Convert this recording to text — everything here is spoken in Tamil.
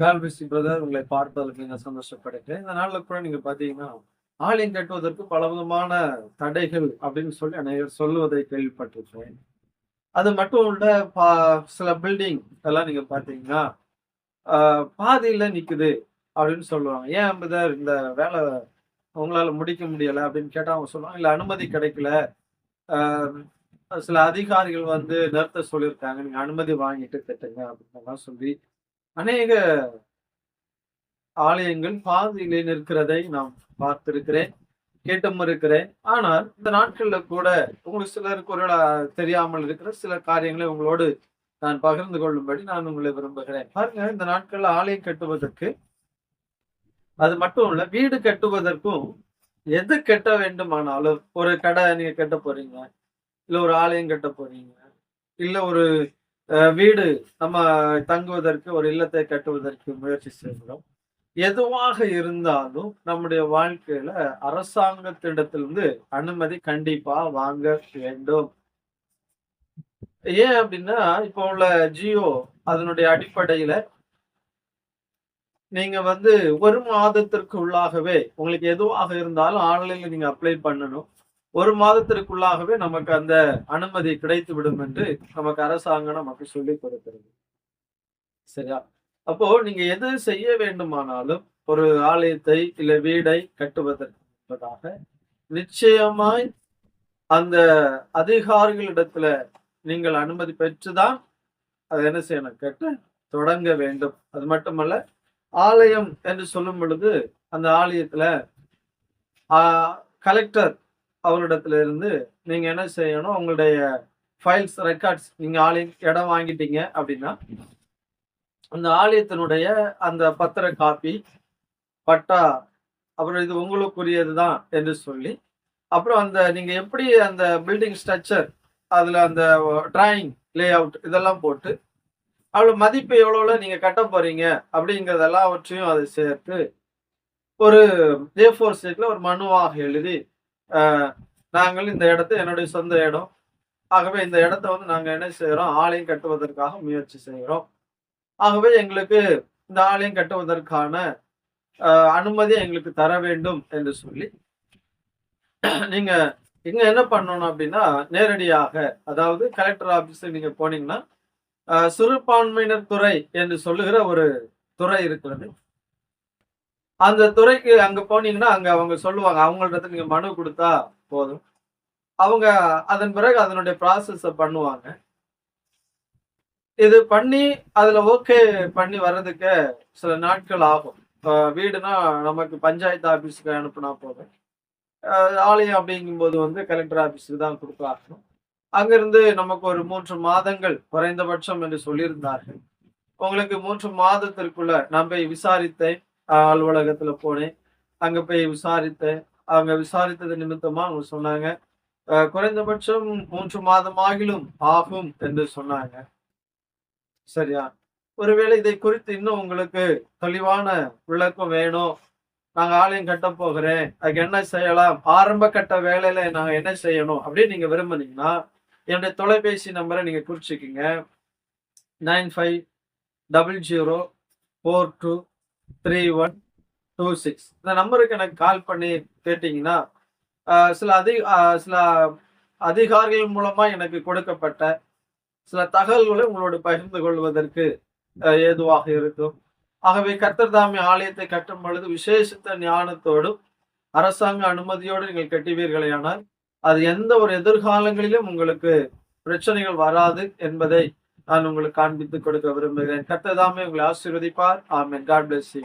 கால்விசி பிரதர், உங்களை பார்ப்பதற்கு நான் சந்தோஷப்படுகிறேன். இந்த நாள்ல கூட நீங்க பார்த்தீங்கன்னா, ஆலயம் கட்டுவதற்கு பலவிதமான தடைகள் அப்படின்னு சொல்லி அநேகர் சொல்லுவதை கேள்விப்பட்டிருக்கிறேன். அது மட்டும் இல்ல, பா சில பில்டிங் இதெல்லாம் நீங்க பார்த்தீங்கன்னா, அ பாதியில நிக்குது அப்படின்னு சொல்லுவாங்க. "ஏன் பிரதர் இந்த வேலை உங்களால முடிக்க முடியல?" அப்படின்னு கேட்டா அவங்க சொல்லுவாங்க, "இல்ல அனுமதி கிடைக்கல. அ சில அதிகாரிகள் வந்து நிறுத்த சொல்லியிருக்காங்க. நீங்க அனுமதி வாங்கிட்டு கட்டுங்க." அப்படின்னுலாம் சொல்லி அநேக ஆலயங்கள் பாதியிலே நிற்கிறதை நான் பார்த்திருக்கிறேன், கேட்டும் இருக்கிறேன். ஆனால் இந்த நாட்கள்ல கூட உங்களுக்கு சிலருக்கு ஒருவேளை தெரியாமல் இருக்கிற சில காரியங்களை உங்களோடு நான் பகிர்ந்து கொள்ளும்படி நான் உங்களை விரும்புகிறேன். பாருங்க, இந்த நாட்கள்ல ஆலயம் கட்டுவதற்கு, அது மட்டும் இல்ல, வீடு கட்டுவதற்கும் எது கட்ட வேண்டுமானாலும், ஒரு கடை நீங்க கட்ட போறீங்க, இல்ல ஒரு ஆலயம் கட்ட போறீங்க, இல்ல ஒரு வீடு நம்ம தங்குவதற்கு ஒரு இல்லத்தை கட்டுவதற்கு முயற்சி செய்கிறோம். எதுவாக இருந்தாலும் நம்முடைய வாழ்க்கையில அரசாங்கத்திடத்திலிருந்து அனுமதி கண்டிப்பா வாங்க வேண்டும். ஏன் அப்படின்னா, இப்போ உள்ள ஜியோ அதனுடைய அடிப்படையில நீங்க வந்து 1 மாதத்திற்கு உள்ளாகவே உங்களுக்கு எதுவாக இருந்தாலும் ஆன்லைன்ல நீங்க அப்ளை பண்ணணும். 1 மாதத்திற்குள்ளாகவே நமக்கு அந்த அனுமதி கிடைத்துவிடும் என்று நமக்கு அரசாங்கம் நமக்கு சொல்லிக் கொடுக்கிறது. சரியா? அப்போ நீங்க எது செய்ய வேண்டுமானாலும், ஒரு ஆலயத்தை இல்ல வீடை கட்டுவதற்கு முன்பதாக நிச்சயமாய் அந்த அதிகாரிகளிடத்துல நீங்கள் அனுமதி பெற்றுதான் அதை என்ன செய்யணும்? கட்ட தொடங்க வேண்டும். அது மட்டுமல்ல, ஆலயம் என்று சொல்லும் பொழுது அந்த ஆலயத்துல ஆ கலெக்டர் அவரிடத்துல இருந்து நீங்க என்ன செய்யணும்? உங்களுடைய ஃபைல்ஸ், ரெக்கார்ட்ஸ், நீங்க ஆலயம் இடம் வாங்கிட்டீங்க அப்படின்னா, அந்த ஆலயத்தினுடைய அந்த பத்திர காப்பி, பட்டா, அப்புறம் இது உங்களுக்குரியது தான் என்று சொல்லி, அப்புறம் அந்த நீங்க எப்படி அந்த பில்டிங் ஸ்ட்ரக்சர், அதுல அந்த டிராயிங், லே அவுட் இதெல்லாம் போட்டு, அவ்வளவு மதிப்பு எவ்வளவுல நீங்க கட்டப் போறீங்க அப்படிங்கிறது எல்லாவற்றையும் அதை சேர்த்து ஒரு A4 ஷீட்ல ஒரு மனுவாக எழுதி, அ நாங்கள் இந்த இடத்த என்னுடைய சொந்த இடம். ஆகவே இந்த இடத்த வந்து நாங்க என்ன செய்றோம்? ஆலயம் கட்டுவதற்காக முயற்சி செய்கிறோம். ஆகவே எங்களுக்கு இந்த ஆலயம் கட்டுவதற்கான அனுமதி எங்களுக்கு தர வேண்டும் என்று சொல்லி, நீங்க இங்க என்ன பண்ணணும் அப்படின்னா, நேரடியாக அதாவது கலெக்டர் ஆபீஸ்க்கு நீங்க போனீங்கன்னா, சிறுபான்மையினர் துறை என்று சொல்லுகிற ஒரு துறை இருக்கிறது. அந்த துறைக்கு அங்க போனீங்கன்னா, அங்க அவங்க சொல்லுவாங்க. அவங்கள்ட்ட நீங்க மனு குடுத்தா போதும். அவங்க அதன் பிறகு அதனுடைய ப்ராசஸ பண்ணுவாங்க. இது பண்ணி அதுல ஓகே பண்ணி வர்றதுக்கு சில நாட்கள் ஆகும். வீடுனா நமக்கு பஞ்சாயத்து ஆபீஸ்க்கு அனுப்புனா போதும். அ ஆலயம் அப்படிங்கும்போது வந்து கலெக்டர் ஆபீஸ்க்கு தான் குடுத்தாகணும். அங்கிருந்து நமக்கு ஒரு 3 மாதங்கள் குறைந்தபட்சம் என்று சொல்லியிருந்தார்கள். உங்களுக்கு 3 மாதத்திற்குள்ள நான் போய் விசாரித்தேன். அலுவலகத்துல போனேன். அங்க போய் விசாரித்தேன். அவங்க விசாரித்தது நிமித்தமா அவங்க சொன்னாங்க, குறைந்தபட்சம் 3 மாதமாகிலும் ஆகும் என்று சொன்னாங்க. சரியா? ஒருவேளை இதை குறித்து இன்னும் உங்களுக்கு தெளிவான விளக்கம் வேணும். நாங்க ஆலயம் கட்டப் போகிறேன். அதுக்கு என்ன செய்யலாம்? ஆரம்ப கட்ட வேலையில நாங்க என்ன செய்யணும்? அப்படின்னு நீங்க விரும்புனீங்கன்னா, என்னுடைய தொலைபேசி நம்பர நீங்க குறிச்சுக்கங்க. 9500423126. இந்த நம்பருக்கு எனக்கு கால் பண்ணி கேட்டீங்கன்னா, அ சில அதி அ சில அதிகாரிகள் மூலமா எனக்கு கொடுக்கப்பட்ட சில தகவல்களை உங்களோடு பகிர்ந்து கொள்வதற்கு ஏதுவாக இருக்கும். ஆகவே கர்த்தர் தாமே ஆலயத்தை கட்டும் பொழுது விசேஷித்த ஞானத்தோடும் அரசாங்க அனுமதியோடு நீங்கள் கட்டுவீர்களேயானால், அது எந்த ஒரு எதிர்காலங்களிலும் உங்களுக்கு பிரச்சனைகள் வராது என்பதை நான் உங்களுக்கு காண்பித்துக் கொடுக்க விரும்புகிறேன். கர்த்தர் தாமே உங்களை ஆசீர்வதிப்பார். ஆமென். God bless you.